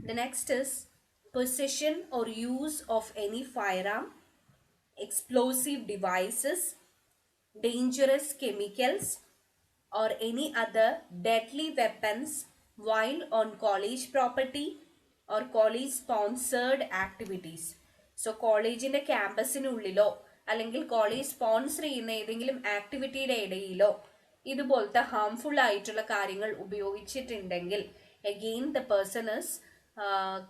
The next is possession or use of any firearm, explosive devices, dangerous chemicals, or any other deadly weapons while on college property or college sponsored activities. So കോളേജിൻ്റെ ക്യാമ്പസിനുള്ളിലോ അല്ലെങ്കിൽ college sponsor ചെയ്യുന്ന ഏതെങ്കിലും ആക്ടിവിറ്റിയുടെ ഇടയിലോ ഇതുപോലത്തെ harmful ആയിട്ടുള്ള കാര്യങ്ങൾ ഉപയോഗിച്ചിട്ടുണ്ടെങ്കിൽ again the person is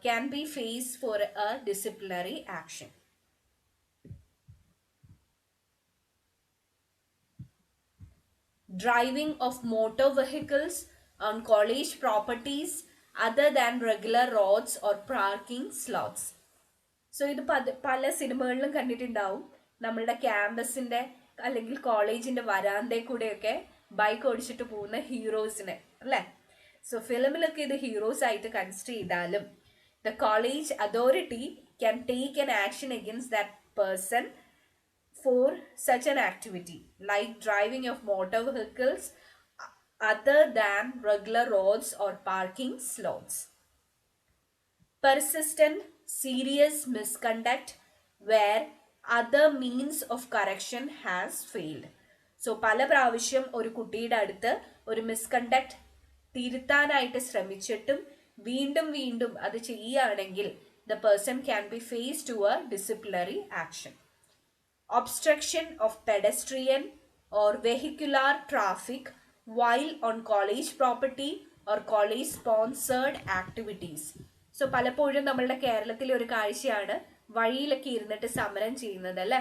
can be face for a disciplinary action. Driving of motor vehicles on college properties other than regular roads or parking slots. So ഇത് പല സിനിമകളിലും കണ്ടിട്ടുണ്ടാവും. നമ്മളുടെ ക്യാമ്പസിൻ്റെ അല്ലെങ്കിൽ കോളേജിൻ്റെ വരാന്തയിൽ കൂടെയൊക്കെ ബൈക്ക് ഓടിച്ചിട്ട് പോകുന്ന ഹീറോസിനെ അല്ലേ. സോ ഫിലിമിലൊക്കെ ഇത് ഹീറോസ് ആയിട്ട് കൺസിഡർ ചെയ്താലും the college authority can take an action against that person for such an activity like driving of motor vehicles other than regular roads or parking slots. Persistent serious misconduct where other means of correction has failed. So പല പ്രാവശ്യം ഒരു കുട്ടിയുടെ അടുത്ത് ഒരു misconduct തിരുത്താനായിട്ട് ശ്രമിച്ചിട്ടും വീണ്ടും വീണ്ടും അത് ചെയ്യുകയാണെങ്കിൽ the person can be face to a disciplinary action. Obstruction of pedestrian or vehicular traffic while on college property or college sponsored activities. So പലപ്പോഴും നമ്മളുടെ കേരളത്തിലെ ഒരു കാഴ്ചയാണ് വഴിയിലൊക്കെ ഇരുന്നിട്ട് സമരം ചെയ്യുന്നത് അല്ലേ.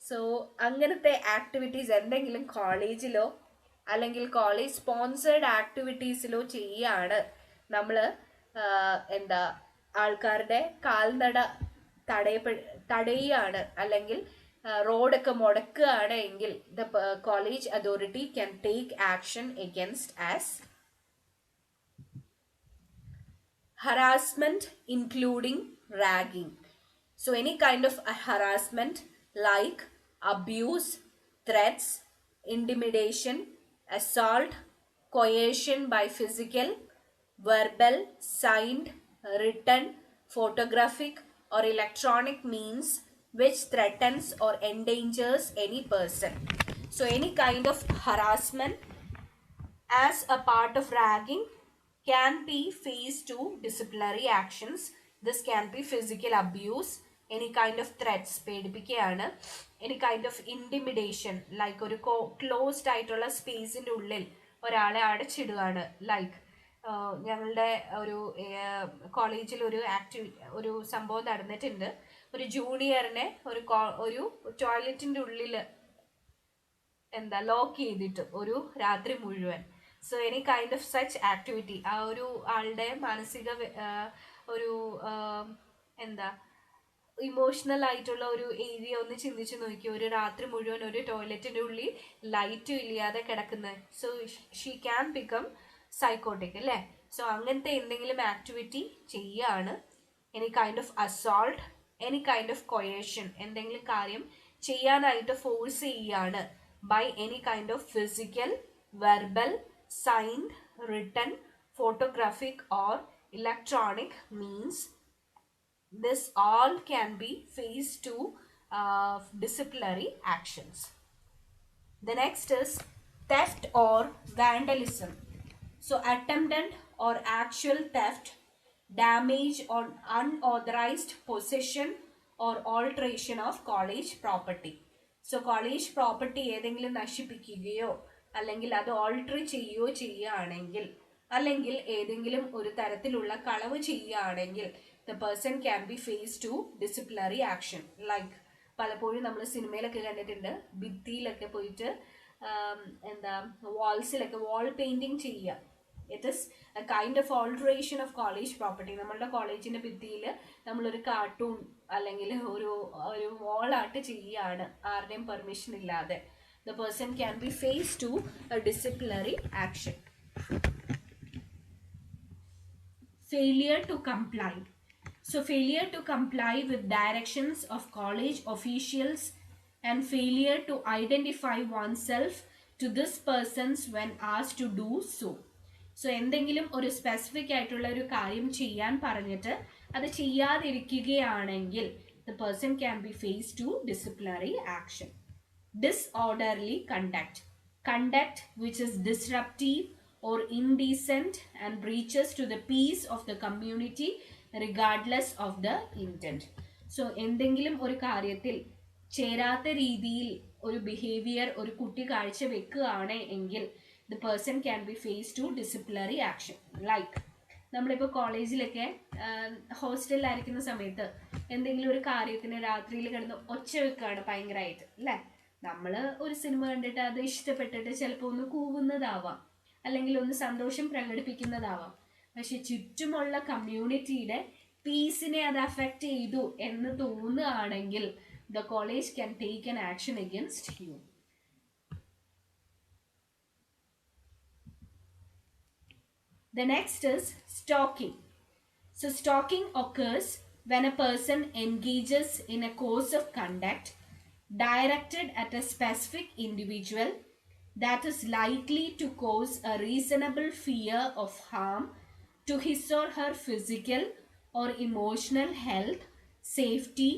സോ അങ്ങനത്തെ ആക്ടിവിറ്റീസ് എന്തെങ്കിലും കോളേജിലോ അല്ലെങ്കിൽ കോളേജ് സ്പോൺസേഡ് ആക്ടിവിറ്റീസിലോ ചെയ്യുകയാണ് നമ്മൾ ആൾക്കാരുടെ കാൽനട തടയുകയാണ് അല്ലെങ്കിൽ റോഡൊക്കെ മുടക്കുകയാണ് എങ്കിൽ the college authority can take action against as harassment including ragging. So any kind of harassment like abuse, threats, intimidation, assault, coercion by physical, verbal, signed, written, photographic or electronic means which threatens or endangers any person. So any kind of harassment as a part of ragging can be faced to disciplinary actions. This can be physical abuse, any kind of threats പേടിപ്പിക്കുകയാണ്, any kind of intimidation like ഒരു closed ആയിട്ടുള്ള സ്പേസിൻ്റെ ഉള്ളിൽ ഒരാളെ അടച്ചിടുകയാണ്. Like ഞങ്ങളുടെ ഒരു കോളേജിൽ ഒരു സംഭവം നടന്നിട്ടുണ്ട്. ഒരു ജൂനിയറിനെ ഒരു ടോയ്ലറ്റിൻ്റെ ഉള്ളിൽ ലോക്ക് ചെയ്തിട്ട് ഒരു രാത്രി മുഴുവൻ. So any kind of such activity ആ ഒരു ആളുടെ മാനസിക ഒരു ഇമോഷണൽ ആയിട്ടുള്ള ഒരു ഏരിയ ഒന്ന് ചിന്തിച്ച് നോക്കി. ഒരു രാത്രി മുഴുവൻ ഒരു ടോയ്ലറ്റിൻ്റെ ഉള്ളിൽ ലൈറ്റും ഇല്ലാതെ കിടക്കുന്നത്. So she can become psychotic അല്ലേ. സോ അങ്ങനത്തെ എന്തെങ്കിലും ആക്ടിവിറ്റി ചെയ്യുകയാണ്. Any kind of assault, any kind of coercion, എന്തെങ്കിലും കാര്യം ചെയ്യാനായിട്ട് ഫോഴ്സ് ചെയ്യുകയാണ് by any kind of physical, verbal, signed, written, photographic or electronic means. This all can be faced to disciplinary actions. The next is theft or vandalism. So attempted or actual theft, damage or unauthorized possession or alteration of college property. So college property ഏതെങ്കിലും നശിപ്പിക്കുകയോ അല്ലെങ്കിൽ അത് alter ചെയ്യുകയാണെങ്കിൽ അല്ലെങ്കിൽ ഏതെങ്കിലും ഒരു തരത്തിലുള്ള കളവ് ചെയ്യുകയാണെങ്കിൽ the person can be face to disciplinary action. Like പലപ്പോഴും നമ്മൾ സിനിമയിലൊക്കെ കണ്ടിട്ടുണ്ട്, ഭിത്തിയിലൊക്കെ പോയിട്ട് വാൾസിലൊക്കെ വാൾ പെയിൻറ്റിങ് ചെയ്യുക. It is a kind of alteration of college property. നമ്മളുടെ കോളേജിൻ്റെ ഭിത്തിയിൽ നമ്മളൊരു കാർട്ടൂൺ അല്ലെങ്കിൽ ഒരു വാൾ ആർട്ട് ചെയ്യുകയാണ് ആരുടെയും പെർമിഷൻ ഇല്ലാതെ. The person can be faced to a disciplinary action. Failure to comply. So failure to comply with directions of college officials and failure to identify oneself to this persons when asked to do so. So എന്തെങ്കിലും ഒരു specific ആയിട്ടുള്ള ഒരു കാര്യം ചെയ്യാൻ പറഞ്ഞിട്ട് അത് ചെയ്യാതിരിക്കുകയാണെങ്കിൽ the person can be faced to disciplinary action. Disorderly conduct which is disruptive or indecent and breaches to the peace of the community regardless of the intent. So എന്തെങ്കിലും ഒരു കാര്യത്തിൽ ചേരാത്ത രീതിയിൽ ഒരു ബിഹേവിയർ ഒരു കുട്ടി കാഴ്ച വെക്കുകയാണ് എങ്കിൽ the person can be faced to disciplinary action. Like നമ്മളിപ്പോൾ കോളേജിലൊക്കെ ഹോസ്റ്റലിലായിരിക്കുന്ന സമയത്ത് എന്തെങ്കിലും ഒരു കാര്യത്തിന് രാത്രിയിൽ കിടന്ന് ഒച്ച വെക്കുകയാണ് ഭയങ്കരമായിട്ട് അല്ലേ, നമ്മൾ ഒരു സിനിമ കണ്ടിട്ട് അത് ഇഷ്ടപ്പെട്ടിട്ട് ചിലപ്പോൾ ഒന്ന് കൂവുന്നതാവാം, അല്ലെങ്കിൽ ഒന്ന് സന്തോഷം പ്രകടിപ്പിക്കുന്നതാവാം. പക്ഷെ ചുറ്റുമുള്ള കമ്മ്യൂണിറ്റിയുടെ പീസിനെ അത് അഫക്റ്റ് ചെയ്തു എന്ന് തോന്നുകയാണെങ്കിൽ the college can take an action against you. The next is stalking. So stalking occurs when a person engages in a course of conduct directed at a specific individual that is likely to cause a reasonable fear of harm to his or her physical or emotional health, safety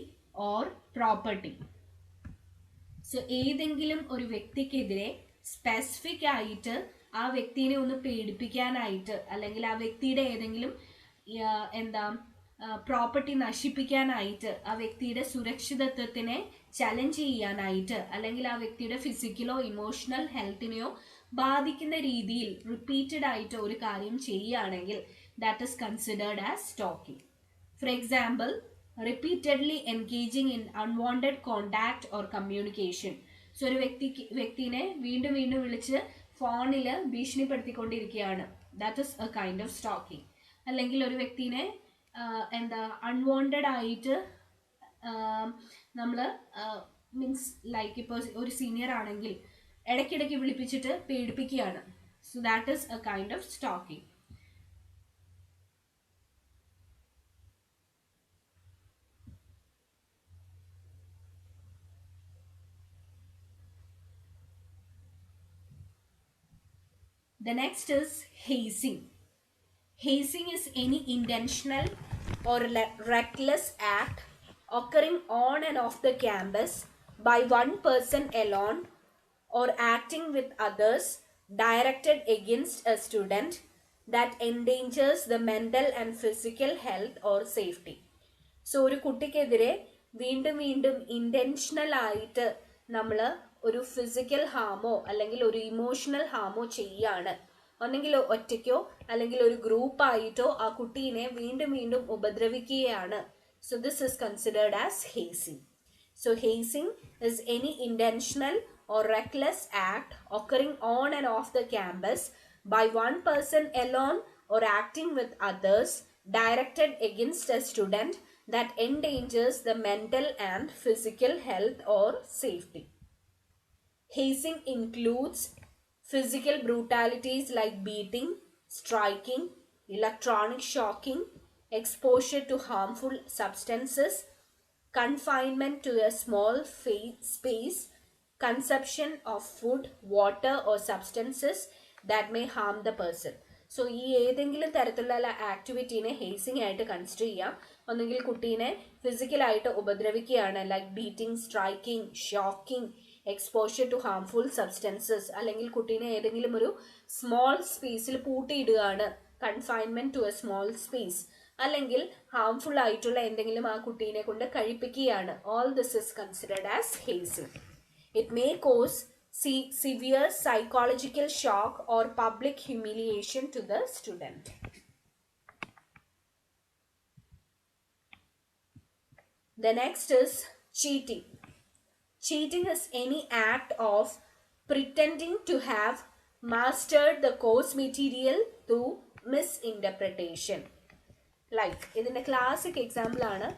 or property. So ഏതെങ്കിലും ഒരു വ്യക്തിക്കെതിരെ specific ആയിട്ട് ആ വ്യക്തിനെ ഒന്ന് പേടിപ്പിക്കാനായിട്ട്, അല്ലെങ്കിൽ ആ വ്യക്തിയുടെ ഏതെങ്കിലും property നശിപ്പിക്കാനായിട്ട്, ആ വ്യക്തിയുടെ സുരക്ഷിതത്വത്തിനെ ചലഞ്ച് ചെയ്യാനായിട്ട്, അല്ലെങ്കിൽ ആ വ്യക്തിയുടെ ഫിസിക്കലോ ഇമോഷണൽ ഹെൽത്തിനെയോ ബാധിക്കുന്ന രീതിയിൽ റിപ്പീറ്റഡ് ആയിട്ട് ഒരു കാര്യം ചെയ്യുകയാണെങ്കിൽ that is considered as stalking. For example, repeatedly engaging in unwanted contact or communication. So ഒരു വ്യക്തിനെ വീണ്ടും വീണ്ടും വിളിച്ച് ഫോണിൽ ഭീഷണിപ്പെടുത്തിക്കൊണ്ടിരിക്കുകയാണ്, that is a kind of stalking. അല്ലെങ്കിൽ ഒരു വ്യക്തിനെ അൺവാണ്ടഡ് ആയിട്ട് നമ്മൾ മീൻസ് ലൈക്ക് ഇപ്പോൾ ഒരു സീനിയർ ആണെങ്കിൽ ഇടയ്ക്കിടയ്ക്ക് വിളിപ്പിച്ചിട്ട് പേടിപ്പിക്കുകയാണ്. So that is a kind of stalking. The next is hazing. Hazing is any intentional or reckless act occurring on and off the campus by one person alone or acting with others directed against a student that endangers the mental and physical health or safety. So ഒരു കുട്ടിക്കെതിരെ വീണ്ടും വീണ്ടും intentional ആയിട്ട് നമ്മൾ ഒരു physical ഹാമോ അല്ലെങ്കിൽ ഒരു emotional ഹാമോ ചെയ്യാണ്, ഒന്നെങ്കിൽ ഒറ്റയ്ക്കോ അല്ലെങ്കിൽ ഒരു ഗ്രൂപ്പായിട്ടോ ആ കുട്ടീനെ വീണ്ടും വീണ്ടും ഉപദ്രവിക്കുകയാണ്. So this is considered as hazing. So hazing is any intentional or reckless act occurring on and off the campus by one person alone or acting with others directed against a student that endangers the mental and physical health or safety. Hazing includes physical brutalities like beating, striking, electronic shocking, exposure to harmful substances, confinement to a small space, consumption of food, water or substances that may harm the person. So ഈ ഏതെങ്കിലും തരത്തിലുള്ള ആക്ടിവിറ്റീനെ ഹേസിംഗ് ആയിട്ട് consider ചെയ്യാം. ഒന്നെങ്കിൽ കുട്ടീനെ ഫിസിക്കലായിട്ട് ഉപദ്രവിക്കുകയാണ്, like beating, striking, shocking, exposure to harmful substances, അല്ലെങ്കിൽ കുട്ടീനെ ഏതെങ്കിലും ഒരു സ്മോൾ സ്പേസിൽ പൂട്ടിയിടുകയാണ്, confinement to a small space, അല്ലെങ്കിൽ ഹാംഫുൾ ആയിട്ടുള്ള എന്തെങ്കിലും ആ കുട്ടീനെ കൊണ്ട് കഴിപ്പിക്കുകയാണ്. All this is considered as hazing. It may cause severe psychological shock or public humiliation to the student. The next is cheating. Cheating is any act of pretending to have mastered the course material through misinterpretation. Like ഇതിൻ്റെ classic example ആണ്,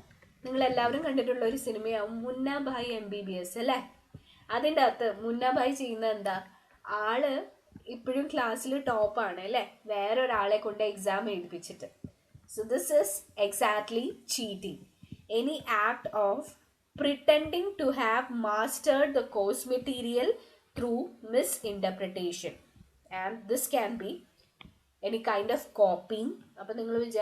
നിങ്ങളെല്ലാവരും കണ്ടിട്ടുള്ള ഒരു സിനിമയാവും മുന്ന bhai MBBS അല്ലേ. അതിൻ്റെ അകത്ത് മുന്നഭായ് ചെയ്യുന്നത് എന്താ, ആള് ഇപ്പോഴും ക്ലാസ്സിൽ ടോപ്പാണ് അല്ലേ, വേറൊരാളെ കൊണ്ട് എക്സാം എഴുതിപ്പിച്ചിട്ട്. So this is exactly cheating. Any act of pretending to have mastered the course material through misinterpretation. And this can be any kind of copying. അപ്പം നിങ്ങൾ